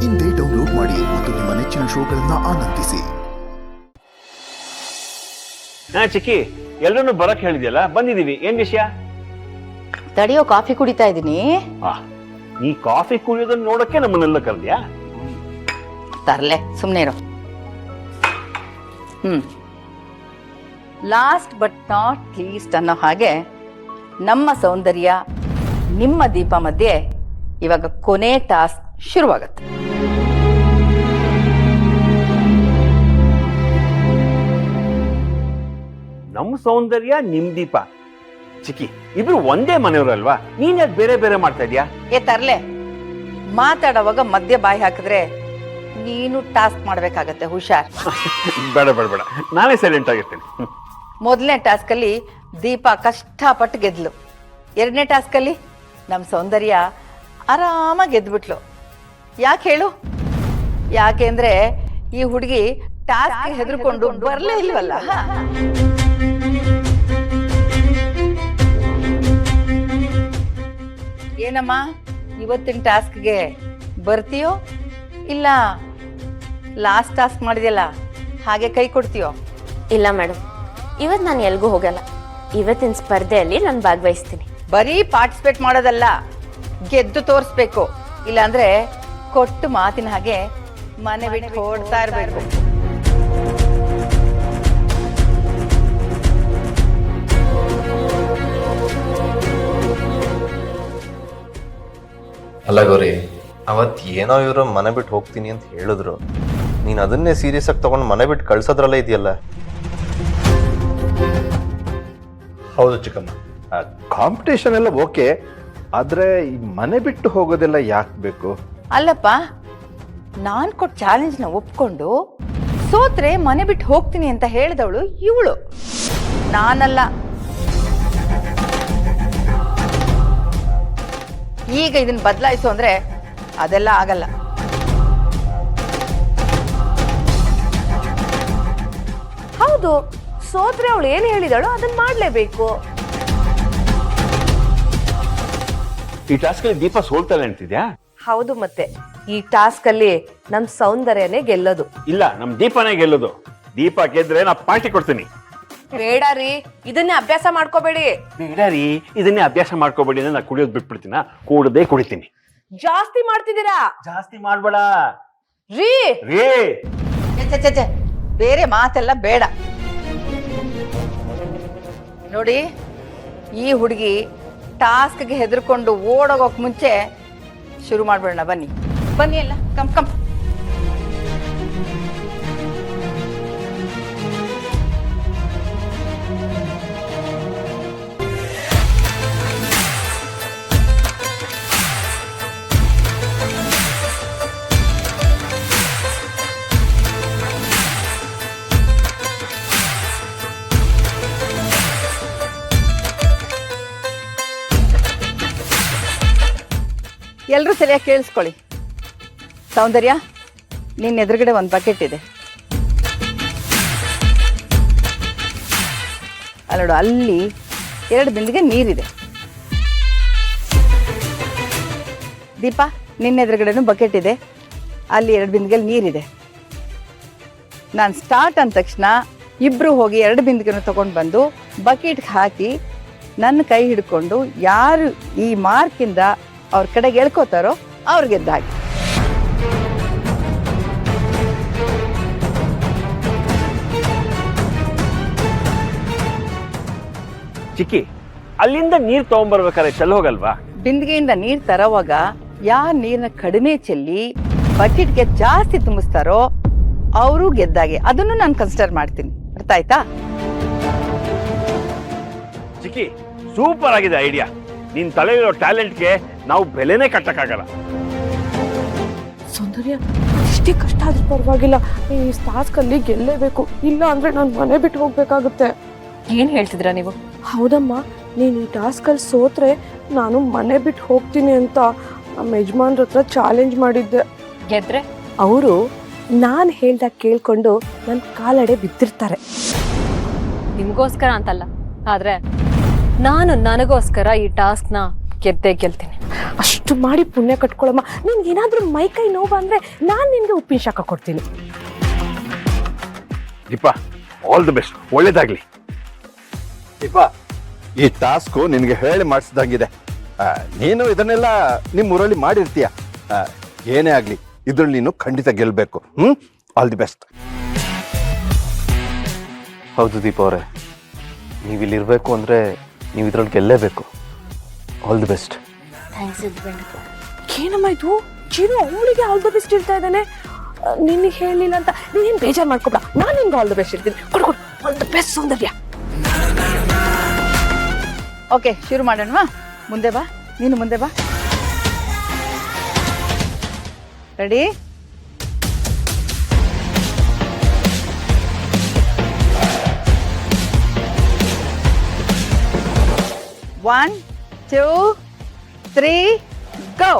ಇಂದೇ ಡೌನ್ಲೋಡ್ ಮಾಡಿ ಮತ್ತು ನಿಮ್ಮ ನೆಚ್ಚಿನ ಶೋಗಳನ್ನ ಆನಂದಿಸಿ. ಚಿಕ್ಕಿ, ಎಲ್ಲರನ್ನು ಬರಕ್ ಹೇಳಿದ್ಯಲ್ಲ, ಬಂದಿದೀವಿ. ಏನ್ ವಿಷಯ? ತಡಿಯೋ, ಕಾಫಿ ಕುಡಿತಾ ಇದೀನಿ. ಈ ಕಾಫಿ ಕುಡಿಯೋದನ್ನ ನೋಡಕ್ಕೆ ನಮ್ಮನ್ನೆಲ್ಲ ಕರೆದ್ಯಾ? ತರ್ಲೆ, ಸುಮ್ನೆ ಇರೋ. ಲಾಸ್ಟ್ ಬಟ್ ನಾಟ್ ಲೀಸ್ಟ್ ಅನ್ನೋ ಹಾಗೆ ನಮ್ಮ ಸೌಂದರ್ಯ ನಿಮ್ಮ ದೀಪ ಮಧ್ಯೆ ಇವಾಗ ಕೊನೆ ಟಾಸ್ಕ್ ಶುರುವಾಗತ್ತೆ. ನಮ್ಮ ಸೌಂದರ್ಯ, ನಿಮ್ ದೀಪ. ಚಿಕ್ಕಿ, ಇಬ್ರು ಒಂದೇ ಮನೆಯವ್ರಲ್ವಾ? ನೀನ್ ಯಾಕೆ ಬೇರೆ ಬೇರೆ ಮಾಡ್ತಾ ಇದ್ಯಾ? ಏ ತರ್ಲೆ, ಮಾತಾಡುವಾಗ ಮಧ್ಯೆ ಬಾಯಿ ಹಾಕಿದ್ರೆ ನೀನು ಟಾಸ್ಕ್ ಮಾಡ್ಬೇಕಾಗತ್ತೆ, ಹುಷಾರ್. ಬೇಡ ಬೇಡ ಬೇಡ, ನಾನೇ ಸೈಲೆಂಟ್ ಆಗಿರ್ತೇನೆ. ಮೊದಲನೇ ಟಾಸ್ಕ್ ಅಲ್ಲಿ ದೀಪ ಕಷ್ಟಪಟ್ಟು ಗೆದ್ಲು. ಎರಡನೇ ಟಾಸ್ಕ್ ಅಲ್ಲಿ ನಮ್ಮ ಸೌಂದರ್ಯ ಆರಾಮಾಗಿ ಗೆದ್ಬಿಟ್ಲು. ಯಾಕೆ ಹೇಳು? ಯಾಕೆಂದ್ರೆ ಈ ಹುಡುಗಿ ಟಾಸ್ಕ್ ಹೆದರ್ಕೊಂಡು ಬರ್ಲೇ ಇಲ್ವಲ್ಲ. ಏನಮ್ಮ, ಇವತ್ತಿನ ಟಾಸ್ಕ್ಗೆ ಬರ್ತೀಯೋ ಇಲ್ಲ ಲಾಸ್ಟ್ ಟಾಸ್ಕ್ ಮಾಡಿದ್ಯಲ್ಲ ಹಾಗೆ ಕೈ ಕೊಡ್ತೀಯೋ? ಇಲ್ಲ ಮೇಡಮ್, ಇವತ್ತು ನಾನು ಎಲ್ಗೂ ಹೋಗಲ್ಲ. ಇವತ್ತಿನ ಸ್ಪರ್ಧೆಯಲ್ಲಿ ನಾನು ಭಾಗವಹಿಸ್ತೀನಿ. ಬರೀ ಪಾರ್ಟಿಸಿಪೇಟ್ ಮಾಡೋದಲ್ಲ, ಗೆದ್ದು ತೋರಿಸ್ಬೇಕು. ಇಲ್ಲಾಂದ್ರೆ ಕೊಟ್ಟು ಮಾತಿನ ಹಾಗೆ ಮನೆ ಬಿಟ್ಟು ಓಡ್ತಾ ಇರ್ಬೇಕು. ಅಲ್ಲ ಗೌರಿ, ಅವತ್ತು ಏನೋ ಇವರು ಮನೆ ಬಿಟ್ಟು ಹೋಗ್ತೀನಿ ಅಂತ ಹೇಳಿದ್ರು, ನೀನು ಅದನ್ನೇ ಸೀರಿಯಸ್ ಆಗಿ ತಗೊಂಡು ಮನೆ ಬಿಟ್ಟು ಕಳ್ಸೋದ್ರಲ್ಲೇ ಇದೆಯಲ್ಲ. ಹೌದು ಚಿಕ್ಕಮ್ಮ, ಕಾಂಪಿಟೇಷನ್ ಎಲ್ಲ ಓಕೆ, ಆದ್ರೆ ಈ ಮನೆ ಬಿಟ್ಟು ಹೋಗೋದೆಲ್ಲ ಯಾಕೆ ಬೇಕು? ಅಲ್ಲಪ್ಪ, ನಾನ್ ಕೊಟ್ಟ ಚಾಲೆಂಜ್ನ ಒಪ್ಕೊಂಡು ಸೋತ್ರೆ ಮನೆ ಬಿಟ್ಟು ಹೋಗ್ತೀನಿ ಅಂತ ಹೇಳಿದವಳು ಇವಳು, ನಾನಲ್ಲ. ಈಗ ಇದನ್ನ ಬದಲಾಯಿಸು ಅಂದ್ರೆ ಅದೆಲ್ಲ ಆಗಲ್ಲ. ಹೌದು, ಸೋತ್ರೆ ಅವಳು ಏನು ಹೇಳಿದಳು ಅದನ್ನ ಮಾಡ್ಲೇಬೇಕು. ಈ ಟಾಸ್ಕ್ ಅಲ್ಲಿ ದೀಪ ಸೋಲ್ತಾಳೆ ಅಂತಿದ್ಯಾ? ಹೌದು, ಮತ್ತೆ ಈ ಟಾಸ್ಕ್ ಅಲ್ಲಿ ನಮ್ ಸೌಂದರ್ಯನೇ ಗೆಲ್ಲೋದು. ಇಲ್ಲ, ನಮ್ ದೀಪನೇ ಗೆಲ್ಲೋದು. ದೀಪ ಗೆದ್ರೆ ನಾ ಪಾರ್ಟಿ ಕೊಡ್ತೀನಿ. ಬೇಡ ರೀ, ಇದನ್ನೇ ಅಭ್ಯಾಸ ಮಾಡ್ಕೋಬೇಡಿ. ಬೇಡ ರೀ, ಇದನ್ನೇ ಅಭ್ಯಾಸ ಮಾಡ್ಕೋಬೇಡಿ ಅಂದ್ರೆ ನಾ ಕುಡಿಯೋದು ಬಿಟ್ಬಿಡ್ತೀನ. ಕೂಡದೇ ಕುಡಿತೀನಿ. ಜಾಸ್ತಿ ಮಾಡ್ತಿದ್ದೀರಾ. ಜಾಸ್ತಿ ಮಾಡ್ಬೇಡ ರೀ. ರೇ. ಛೆ, ಬೇರೆ ಮಾತೆಲ್ಲ ಬೇಡ. ನೋಡಿ, ಈ ಹುಡುಗಿ ಟಾಸ್ಕ್ಗೆ ಹೆದರ್ಕೊಂಡು ಓಡೋಗೋಕ್ ಮುಂಚೆ ಶುರು ಮಾಡ್ಬಿಡೋಣ. ಬನ್ನಿ ಬನ್ನಿ, ಎಲ್ಲ ಕಮ್ ಕಮ್. ಎಲ್ಲರೂ ಸರಿಯಾಗಿ ಕೇಳಿಸ್ಕೊಳ್ಳಿ. ಸೌಂದರ್ಯ, ನಿನ್ನ ಎದುರುಗಡೆ ಒಂದು ಬಕೆಟ್ ಇದೆ. ಅಲ್ಲೋಡು, ಅಲ್ಲಿ 2 ಬಿಂದಿಗೆ ನೀರಿದೆ. ದೀಪ, ನಿನ್ನ ಎದುರುಗಡೆನೂ ಬಕೆಟ್ ಇದೆ, ಅಲ್ಲಿ 2 ಬಿಂದಿಗೆ ನೀರಿದೆ. ನಾನು ಸ್ಟಾರ್ಟ್ ಅಂದ ತಕ್ಷಣ ಇಬ್ರು ಹೋಗಿ 2 ಬಿಂದಿಗೆನೂ ತಗೊಂಡು ಬಂದು ಬಕೆಟ್ಗೆ ಹಾಕಿ ನನ್ನ ಕೈ ಹಿಡ್ಕೊಂಡು ಯಾರು ಈ ಮಾರ್ಕಿಂದ ಅವ್ರ ಕಡೆಗೆ ಎಳ್ಕೋತಾರೋ ಅವ್ರು ಗೆದ್ದ ಹಾಗೆ. ಚಿಕ್ಕಿ, ಅಲ್ಲಿಂದ ನೀರ್ ತಗೊಂಡ್ಬರ್ಬೇಕಾದ್ರೆ ಚೆಲ್ ಹೋಗಲ್ವಾ? ಬಿಂದಿಗೆಯಿಂದ ನೀರ್ ತರೋವಾಗ ಯಾರು ನೀರನ್ನ ಕಡಿಮೆ ಚೆಲ್ಲಿ ಬಕೆಟ್ಗೆ ಜಾಸ್ತಿ ತುಂಬಿಸ್ತಾರೋ ಅವರು ಗೆದ್ದಾಗೆ. ಅದನ್ನು ನಾನು ಕನ್ಸಿಡರ್ ಮಾಡ್ತೀನಿ. ಅರ್ಥ ಆಯ್ತಾ? ಚಿಕ್ಕಿ, ಸೂಪರ್ ಆಗಿದೆ ಐಡಿಯಾ. ನಿನ್ ತಲೆಯಿರೋ ಟ್ಯಾಲೆಂಟ್ಗೆ ನಾವು ಬೆಲೆನೇ ಕಟ್ಟಕ್ಕಾಗಲ್ಲ. ಸೌಂದರ್ಯ, ಇಷ್ಟೇ ಕಷ್ಟ ಆದ್ರೂ ಪರವಾಗಿಲ್ಲ, ಈ ಟಾಸ್ಕ್ ಅಲ್ಲಿ ಗೆಲ್ಲೇಬೇಕು. ಇಲ್ಲ ಅಂದ್ರೆ ನಾನು ಮನೆ ಬಿಟ್ಟು ಹೋಗ್ಬೇಕಾಗುತ್ತೆ. ಏನ್ ಹೇಳ್ತಿದ್ರ ನೀವು? ಹೌದಮ್ಮ, ನೀನು ಈ ಟಾಸ್ಕ್ ಅಲ್ಲಿ ಸೋತ್ರೆ ನಾನು ಮನೆ ಬಿಟ್ಟು ಹೋಗ್ತೀನಿ ಅಂತ ನಮ್ಮ ಯಜಮಾನ್ರ ಹತ್ರ ಚಾಲೆಂಜ್ ಮಾಡಿದ್ದೆ. ಗೆದ್ರೆ ಅವರು ನಾನು ಹೇಳ್ದಾಗ ಕೇಳ್ಕೊಂಡು ನನ್ನ ಕಾಲಡೆ ಬಿದ್ದಿರ್ತಾರೆ. ನಿಮ್ಗೋಸ್ಕರ ಅಂತಲ್ಲ, ಆದ್ರೆ ನಾನು ನನಗೋಸ್ಕರ ಈ ಟಾಸ್ಕ್ನ ಗೆದ್ದೇ ಗೆಲ್ತೀನಿ. ಅಷ್ಟು ಮಾಡಿ ಪುಣ್ಯ ಕಟ್ಕೊಳಮ್ಮ. ನಿನ್ಗೇನಾದ್ರೂ ಮೈ ಕೈ ನೋವು ಅಂದ್ರೆ ನಾನು ನಿನ್ಗೆ ಉಪ್ಪಿನ ಶಾಖ ಕೊಡ್ತೀನಿ. ದೀಪಾ, ಆಲ್ ದಿ ಬೆಸ್ಟ್, ಒಳ್ಳೇದಾಗ್ಲಿ. ದೀಪಾ, ಈ ಟಾಸ್ಕು ನಿನಗೆ ಹೇಳಿ ಮಾಡಿಸಿದಂಗಿದೆ. ನೀನು ಇದನ್ನೆಲ್ಲ ನಿಮ್ಮ ಊರಲ್ಲಿ ಮಾಡಿರ್ತೀಯ. ಏನೇ ಆಗ್ಲಿ ಇದ್ರಲ್ಲಿ ನೀನು ಖಂಡಿತ ಗೆಲ್ಬೇಕು. All the best. ಹೌದು ದೀಪ ಅವರೇ, ನೀವು ಇಲ್ಲಿರ್ಬೇಕು ಅಂದರೆ ನೀವು ಇದ್ರಲ್ಲಿ ಗೆಲ್ಲೇಬೇಕು. All the best. ಥ್ಯಾಂಕ್ಸ್ ಯಜಮಾನ್ರೆ. ಏನಮ್ಮ ಇದು, ಚಿರು ಅವಳಿಗೆ ಆಲ್ ದ ಬೆಸ್ಟ್ ಹೇಳ್ತಾ ಇದ್ದಾನೆ. ನಿನಗೆ ಹೇಳಿಲ್ಲ ಅಂತ ನೀನೇನು ಬೇಜಾರು ಮಾಡ್ಕೊಬೇಡ, ನಾನು ನಿನ್ಗೆ ಆಲ್ ದ ಬೆಸ್ಟ್ ಹೇಳ್ತೀನಿ. ಕೊಡು ಕೊಡು, all the best Soundarya. Okay, ಶುರು ಮಾಡೋಣವಾ? ಮುಂದೆ ಬಾ, ನೀನು ಮುಂದೆ ಬಾ. Ready? One, two, three, go.